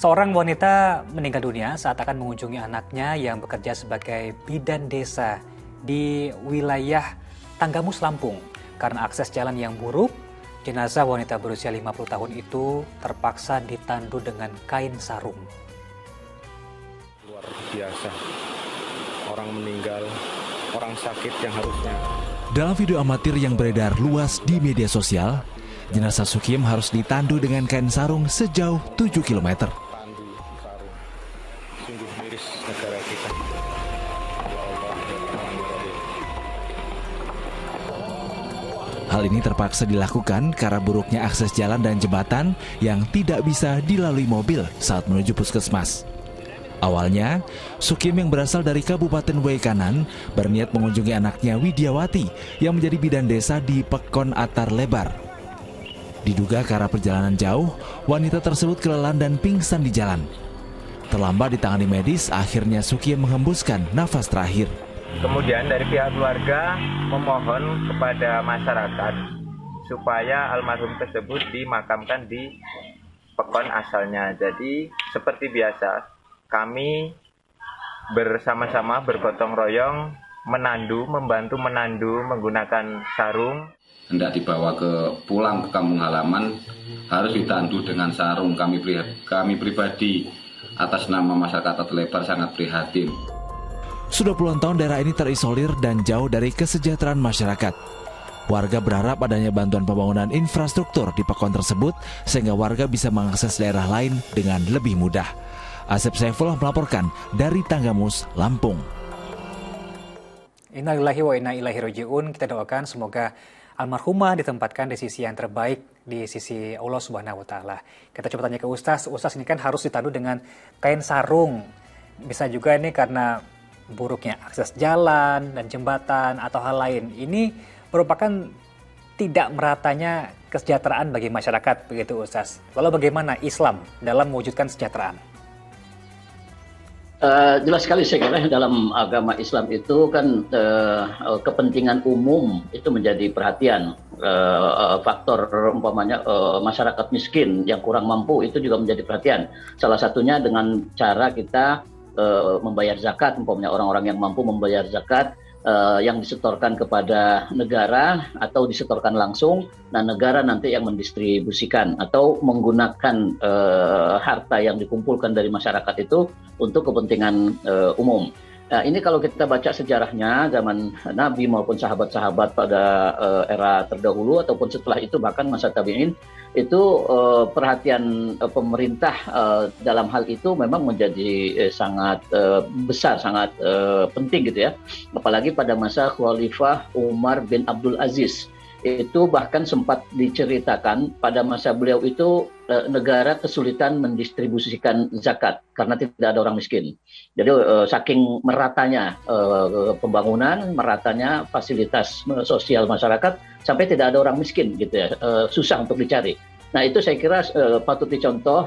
Seorang wanita meninggal dunia saat akan mengunjungi anaknya yang bekerja sebagai bidan desa di wilayah Tanggamus, Lampung. Karena akses jalan yang buruk, jenazah wanita berusia 50 tahun itu terpaksa ditandu dengan kain sarung. Luar biasa, orang meninggal, orang sakit yang harusnya. Dalam video amatir yang beredar luas di media sosial, jenazah Sukiem harus ditandu dengan kain sarung sejauh 7 km. Tandu sarung, sungguh miris negara kita. Ya Allah, ya Rahman, ya Rahim. Hal ini terpaksa dilakukan karena buruknya akses jalan dan jembatan yang tidak bisa dilalui mobil saat menuju puskesmas. Awalnya, Sukiem yang berasal dari Kabupaten Waikanan berniat mengunjungi anaknya Widiawati yang menjadi bidan desa di Pekon Atar Lebar. Diduga karena perjalanan jauh, wanita tersebut kelelahan dan pingsan di jalan. Terlambat ditangani medis, akhirnya Sukiem menghembuskan nafas terakhir. Kemudian dari pihak keluarga memohon kepada masyarakat supaya almarhum tersebut dimakamkan di Pekon asalnya. Jadi seperti biasa kami bersama-sama bergotong royong membantu menandu menggunakan sarung. Hendak dibawa pulang ke kampung halaman harus ditandu dengan sarung. Kami pribadi atas nama masyarakat Atar Lebar sangat prihatin. Sudah puluhan tahun daerah ini terisolir dan jauh dari kesejahteraan masyarakat. Warga berharap adanya bantuan pembangunan infrastruktur di Pekon tersebut sehingga warga bisa mengakses daerah lain dengan lebih mudah. Asep Saifullah melaporkan dari Tanggamus, Lampung. Innalillahi wa inna ilaihi raji'un. Kita doakan semoga almarhumah ditempatkan di sisi yang terbaik di sisi Allah Subhanahu wa taala. Kita coba tanya ke Ustaz ini kan harus ditandu dengan kain sarung. Bisa juga ini karena buruknya akses jalan dan jembatan atau hal lain. Ini merupakan tidak meratanya kesejahteraan bagi masyarakat, begitu Ustaz. Lalu bagaimana Islam dalam mewujudkan kesejahteraan? Jelas sekali saya kira dalam agama Islam itu kan kepentingan umum itu menjadi perhatian. Faktor umpamanya masyarakat miskin yang kurang mampu itu juga menjadi perhatian. Salah satunya dengan cara kita membayar zakat, umpamanya orang-orang yang mampu membayar zakat yang disetorkan kepada negara atau disetorkan langsung, nah negara nanti yang mendistribusikan atau menggunakan harta yang dikumpulkan dari masyarakat itu untuk kepentingan umum. Nah, ini kalau kita baca sejarahnya zaman Nabi maupun sahabat-sahabat pada era terdahulu ataupun setelah itu bahkan masa tabi'in itu perhatian pemerintah dalam hal itu memang menjadi sangat besar, sangat penting gitu ya. Apalagi pada masa Khalifah Umar bin Abdul Aziz. Itu bahkan sempat diceritakan pada masa beliau itu negara kesulitan mendistribusikan zakat karena tidak ada orang miskin. Jadi saking meratanya pembangunan, meratanya fasilitas sosial masyarakat sampai tidak ada orang miskin gitu ya, susah untuk dicari. Nah itu saya kira patut dicontoh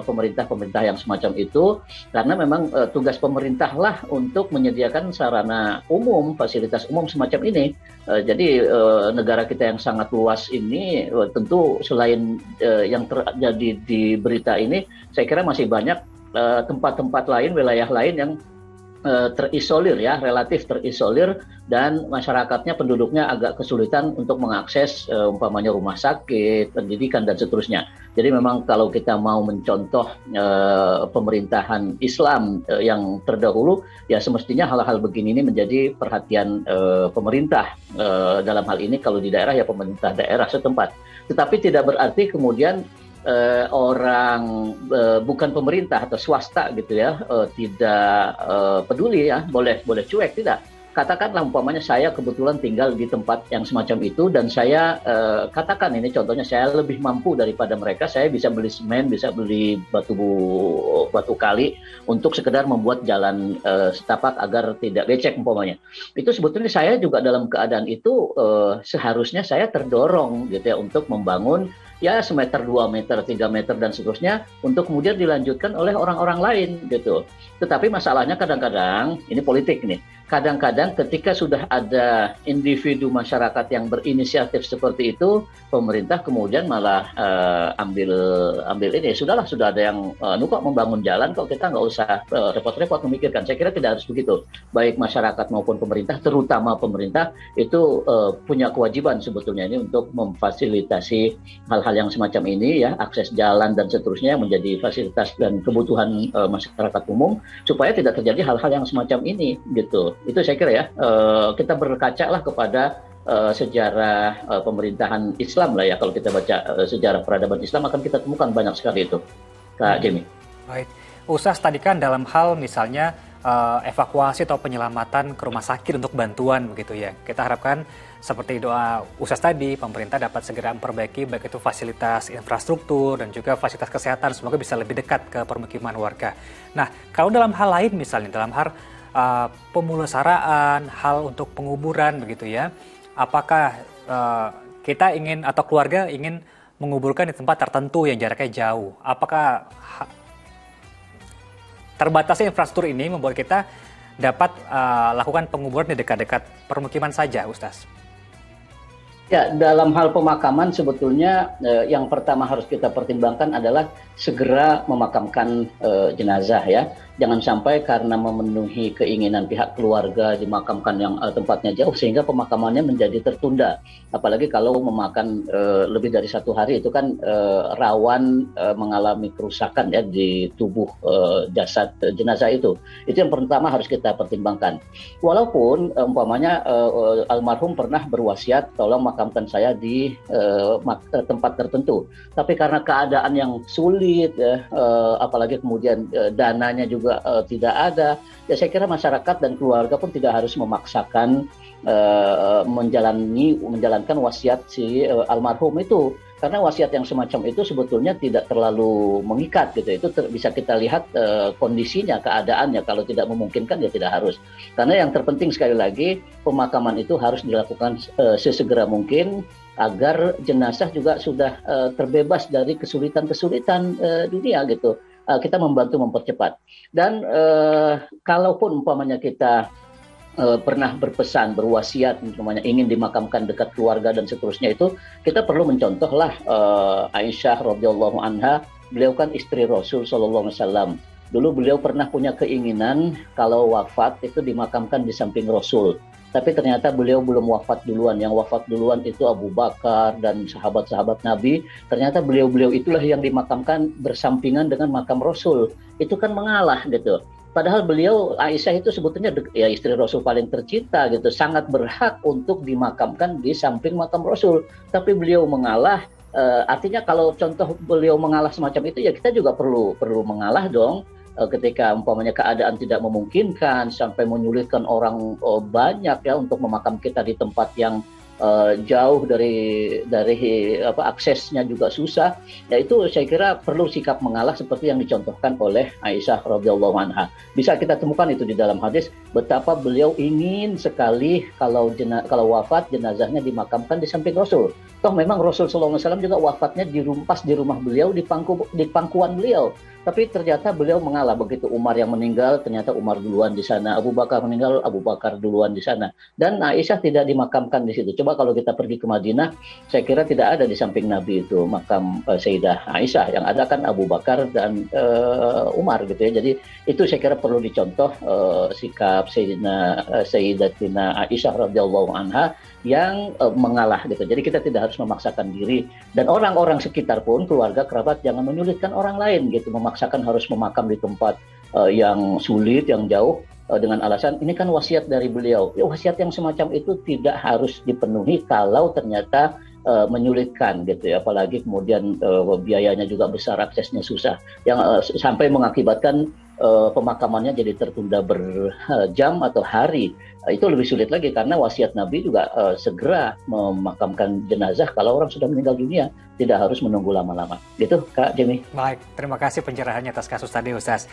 pemerintah-pemerintah yang semacam itu karena memang tugas pemerintah lah untuk menyediakan sarana umum, fasilitas umum semacam ini. Jadi negara kita yang sangat luas ini tentu selain yang terjadi di berita ini, saya kira masih banyak tempat-tempat lain, wilayah lain yang terisolir ya, relatif terisolir dan masyarakatnya, penduduknya agak kesulitan untuk mengakses umpamanya rumah sakit, pendidikan dan seterusnya. Jadi memang kalau kita mau mencontoh pemerintahan Islam yang terdahulu, ya semestinya hal-hal begini ini menjadi perhatian pemerintah dalam hal ini kalau di daerah ya pemerintah daerah setempat. Tetapi tidak berarti kemudian orang bukan pemerintah atau swasta gitu ya tidak peduli ya, boleh cuek, tidak. Katakanlah umpamanya saya kebetulan tinggal di tempat yang semacam itu dan saya katakan ini contohnya saya lebih mampu daripada mereka, saya bisa beli semen, bisa beli batu kali untuk sekedar membuat jalan setapak agar tidak becek umpamanya. Itu sebetulnya saya juga dalam keadaan itu seharusnya saya terdorong gitu ya untuk membangun ya semeter, 2 meter, 3 meter dan seterusnya untuk kemudian dilanjutkan oleh orang-orang lain gitu. Tetapi masalahnya kadang-kadang ini politik nih. kadang-kadang ketika sudah ada individu masyarakat yang berinisiatif seperti itu, pemerintah kemudian malah ambil ini, sudah ada yang kok membangun jalan, kok kita nggak usah repot-repot memikirkan. Saya kira tidak harus begitu. Baik masyarakat maupun pemerintah, terutama pemerintah itu punya kewajiban sebetulnya ini untuk memfasilitasi hal-hal yang semacam ini, ya, akses jalan dan seterusnya menjadi fasilitas dan kebutuhan masyarakat umum, supaya tidak terjadi hal-hal yang semacam ini gitu. Itu saya kira ya, kita berkaca lah kepada sejarah pemerintahan Islam lah ya. Kalau kita baca sejarah peradaban Islam akan kita temukan banyak sekali itu, Kak Jimmy. Baik, Ustaz tadi kan dalam hal misalnya evakuasi atau penyelamatan ke rumah sakit untuk bantuan begitu ya. Kita harapkan seperti doa Ustaz tadi, pemerintah dapat segera memperbaiki baik itu fasilitas infrastruktur dan juga fasilitas kesehatan, semoga bisa lebih dekat ke permukiman warga. Nah, kalau dalam hal lain misalnya dalam hal pemulasaraan, hal untuk penguburan begitu ya, apakah kita ingin atau keluarga ingin menguburkan di tempat tertentu yang jaraknya jauh, apakah terbatasnya infrastruktur ini membuat kita dapat lakukan penguburan di dekat-dekat permukiman saja, Ustaz? Ya, dalam hal pemakaman sebetulnya yang pertama harus kita pertimbangkan adalah segera memakamkan jenazah ya. Jangan sampai karena memenuhi keinginan pihak keluarga dimakamkan yang tempatnya jauh sehingga pemakamannya menjadi tertunda. Apalagi kalau memakan lebih dari 1 hari itu kan rawan mengalami kerusakan ya di tubuh jasad jenazah itu. Itu yang pertama harus kita pertimbangkan. Walaupun umpamanya almarhum pernah berwasiat tolong makamkan saya di tempat tertentu. Tapi karena keadaan yang sulit ya, apalagi kemudian dananya juga tidak ada, ya saya kira masyarakat dan keluarga pun tidak harus memaksakan menjalankan wasiat si almarhum itu, karena wasiat yang semacam itu sebetulnya tidak terlalu mengikat gitu. Itu bisa kita lihat kondisinya, keadaannya. Kalau tidak memungkinkan ya tidak harus. Karena yang terpenting sekali lagi pemakaman itu harus dilakukan sesegera mungkin agar jenazah juga sudah terbebas dari kesulitan-kesulitan dunia gitu. Kita membantu mempercepat. Dan kalaupun umpamanya kita pernah berpesan, berwasiat, umpamanya ingin dimakamkan dekat keluarga dan seterusnya, itu kita perlu mencontohlah Aisyah radhiyallahu anha. Beliau kan istri Rasul sallallahu alaihi wasallam. Dulu beliau pernah punya keinginan kalau wafat itu dimakamkan di samping Rasul. Tapi ternyata beliau belum wafat duluan. Yang wafat duluan itu Abu Bakar dan sahabat-sahabat Nabi. Ternyata beliau-beliau itulah yang dimakamkan bersampingan dengan makam Rasul. Itu kan mengalah gitu. Padahal beliau, Aisyah itu sebetulnya ya istri Rasul paling tercinta gitu. Sangat berhak untuk dimakamkan di samping makam Rasul. Tapi beliau mengalah. Artinya kalau contoh beliau mengalah semacam itu ya kita juga perlu mengalah dong. Ketika umpamanya keadaan tidak memungkinkan sampai menyulitkan orang banyak ya untuk memakam kita di tempat yang jauh dari aksesnya juga susah, ya itu saya kira perlu sikap mengalah seperti yang dicontohkan oleh Aisyah radhiyallahu anha. Bisa kita temukan itu di dalam hadis betapa beliau ingin sekali kalau wafat jenazahnya dimakamkan di samping Rasul. Toh memang Rasul sallallahu alaihi wasallam juga wafatnya di rumah beliau, di pangkuan beliau. Tapi ternyata beliau mengalah. Begitu Umar yang meninggal, ternyata Umar duluan di sana. Abu Bakar meninggal, Abu Bakar duluan di sana. Dan Aisyah tidak dimakamkan di situ. Coba kalau kita pergi ke Madinah, saya kira tidak ada di samping Nabi itu makam Sayyidah Aisyah. Yang ada kan Abu Bakar dan Umar gitu ya. Jadi itu saya kira perlu dicontoh sikap Sayyidatina Aisyah radhiyallahu anha yang mengalah gitu. Jadi kita tidak harus memaksakan diri, dan orang-orang sekitar pun, keluarga, kerabat, jangan menyulitkan orang lain gitu, memaksakan harus memakam di tempat yang sulit, yang jauh dengan alasan ini kan wasiat dari beliau. Ya, wasiat yang semacam itu tidak harus dipenuhi kalau ternyata menyulitkan gitu ya, apalagi kemudian biayanya juga besar, aksesnya susah, yang sampai mengakibatkan pemakamannya jadi tertunda berjam atau hari. Itu lebih sulit lagi karena wasiat Nabi juga segera memakamkan jenazah kalau orang sudah meninggal dunia, tidak harus menunggu lama-lama. Gitu Kak Jimmy. Baik, terima kasih pencerahannya atas kasus tadi Ustaz.